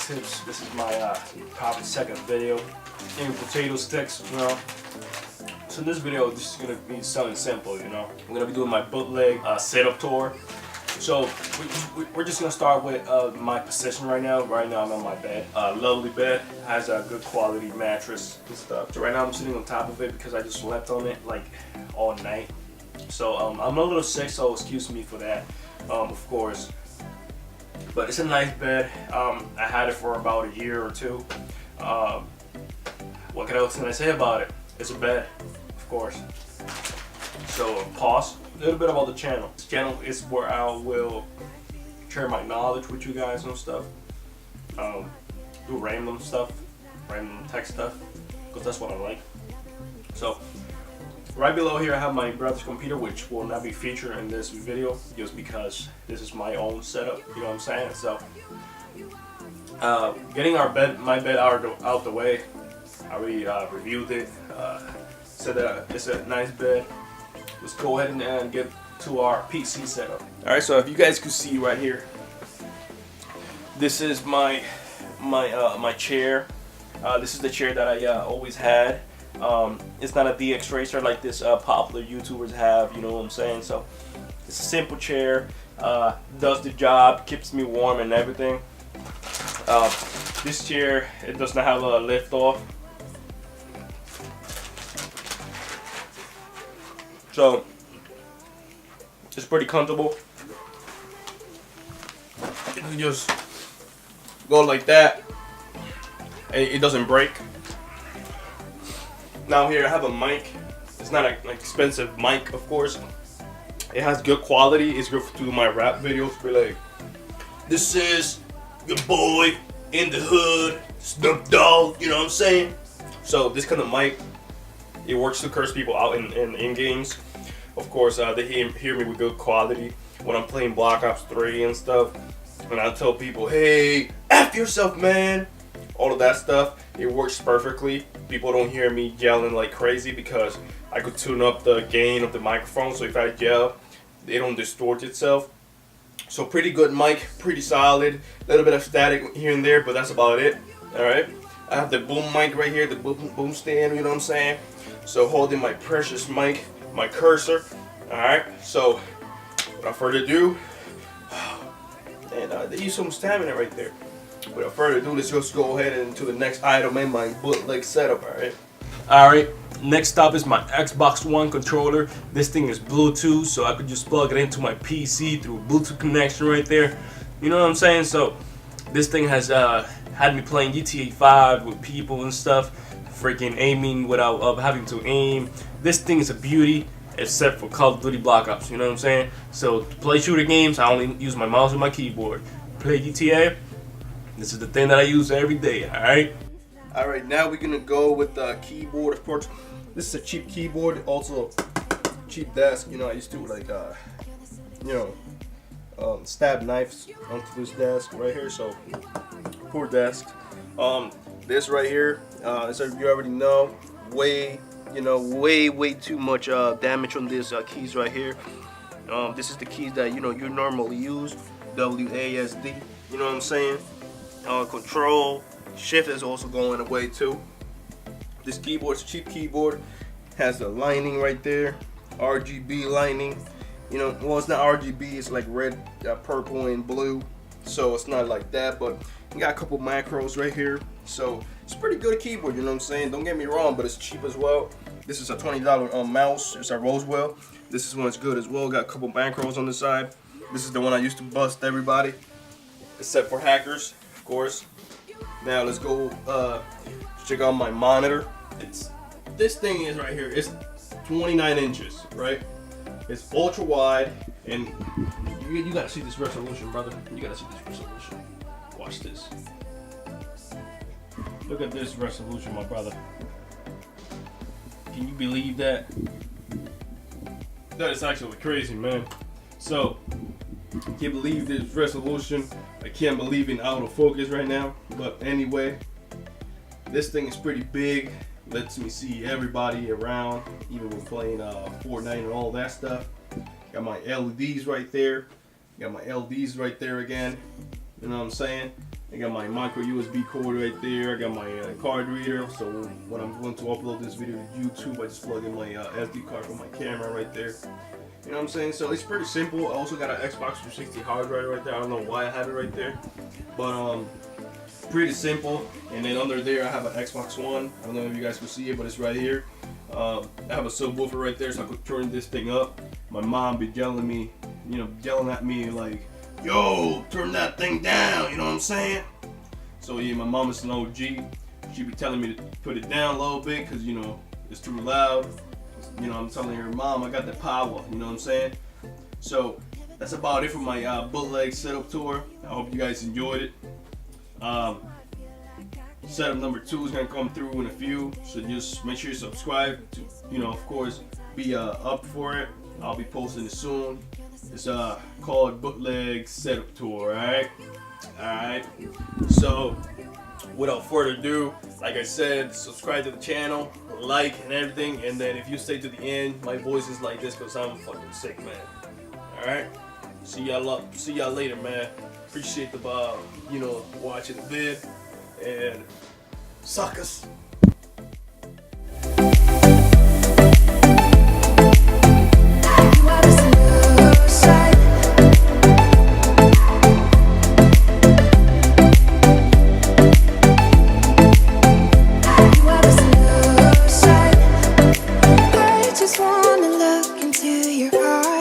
tips. This is my probably second video. Eating potato sticks, you know. So in this video, this is gonna be something simple, you know. I'm gonna be doing my bootleg setup tour. So we're just gonna start with my position right now. Right now I'm on my bed. Lovely bed, has a good quality mattress and stuff. So right now I'm sitting on top of it because I just slept on it like all night. So I'm a little sick, so excuse me for that, of course. But it's a nice bed. I had it for about a year or two. What else can I say about it? It's a bed, of course. So pause. A little bit about the channel. This channel is where I will share my knowledge with you guys and stuff. Do random stuff, random tech stuff, because that's what I like. So right below here I have my brother's computer, which will not be featured in this video just because this is my own setup, you know what I'm saying? So getting my bed out the way, I already reviewed it, said that it's a nice bed. Let's go ahead and get to our PC setup. Alright, so if you guys could see right here, this is my chair. This is the chair that I always had. It's not a DX racer like this popular YouTubers have, you know what I'm saying? So it's a simple chair, does the job, keeps me warm and everything. This chair, it does not have a lift off. So it's pretty comfortable. You can just go like that and it doesn't break. Now here I have a mic. It's not an expensive mic, of course. It has good quality. It's good to do my rap videos. Be like, this is your boy in the hood, Snoop Dogg, you know what I'm saying? So this kind of mic, it works to curse people out in games. Of course, they hear me with good quality when I'm playing Black Ops 3 and stuff. And I tell people, hey, F yourself, man. All of that stuff, it works perfectly. People don't hear me yelling like crazy because I could tune up the gain of the microphone. So if I yell, they don't distort itself. So pretty good mic, pretty solid. A little bit of static here and there, but that's about it. All right. I have the boom mic right here, the boom stand, you know what I'm saying? So holding my precious mic, my cursor. Alright, so without further ado, and they use some stamina right there. Without further ado, let's just go ahead and to the next item in my bootleg setup. Alright, next up is my Xbox One controller. This thing is Bluetooth, so I could just plug it into my PC through a Bluetooth connection right there. You know what I'm saying? So this thing has had me playing GTA 5 with people and stuff, freaking aiming without having to aim. This thing is a beauty, except for Call of Duty Black Ops, you know what I'm saying? So to play shooter games, I only use my mouse and my keyboard. Play GTA, this is the thing that I use every day, alright? Alright, now we're gonna go with the keyboard, of course. This is a cheap keyboard, also cheap desk. You know, I used to like, stab knives onto this desk right here, so poor desk. This right here, as you already know, way too much damage on this keys right here. This is the keys that you normally use, WASD, you know what I'm saying? Control, shift is also going away too. This keyboard's a cheap keyboard, has a lining right there, RGB lining. You know, well, it's not RGB, it's like red, purple, and blue, so it's not like that, but you got a couple macros right here, so it's a pretty good keyboard, you know what I'm saying? Don't get me wrong, but it's cheap as well. This is a $20 mouse. It's a Roswell. This one's good as well. Got a couple macros on the side. This is the one I used to bust everybody, except for hackers, of course. Now let's go check out my monitor. This thing is right here. It's 29 inches, right? It's ultra wide, and you gotta see this resolution, brother. You gotta see this resolution. Watch this. Look at this resolution, my brother. Can you believe that? That is actually crazy, man. So, can't believe this resolution. I can't believe in autofocus right now. But anyway, this thing is pretty big. Lets me see everybody around, even when playing Fortnite and all that stuff. Got my LEDs right there. Got my LEDs right there again. You know what I'm saying? I got my micro USB cord right there. I got my card reader. So when I'm going to upload this video to YouTube, I just plug in my SD card from my camera right there. You know what I'm saying? So it's pretty simple. I also got an Xbox 360 hard drive right there. I don't know why I have it right there, but pretty simple. And then under there I have an Xbox One. I don't know if you guys can see it, but it's right here. I have a subwoofer right there, so I could turn this thing up. My mom be yelling at me like, yo, turn that thing down, you know what I'm saying? So yeah, my mom is an OG. She be telling me to put it down a little bit because, you know, it's too loud. You know, I'm telling her, Mom, I got the power, you know what I'm saying? So that's about it for my bootleg setup tour. I hope you guys enjoyed it. Setup number 2 is gonna come through in a few, so just make sure you subscribe to, you know, of course, be up for it. I'll be posting it soon. It's called Bootleg Setup Tour, alright? So without further ado, like I said, subscribe to the channel, like and everything, and then if you stay to the end, my voice is like this because I'm fucking sick, man. Alright? See y'all later, man. Appreciate the watching the vid, and suckers.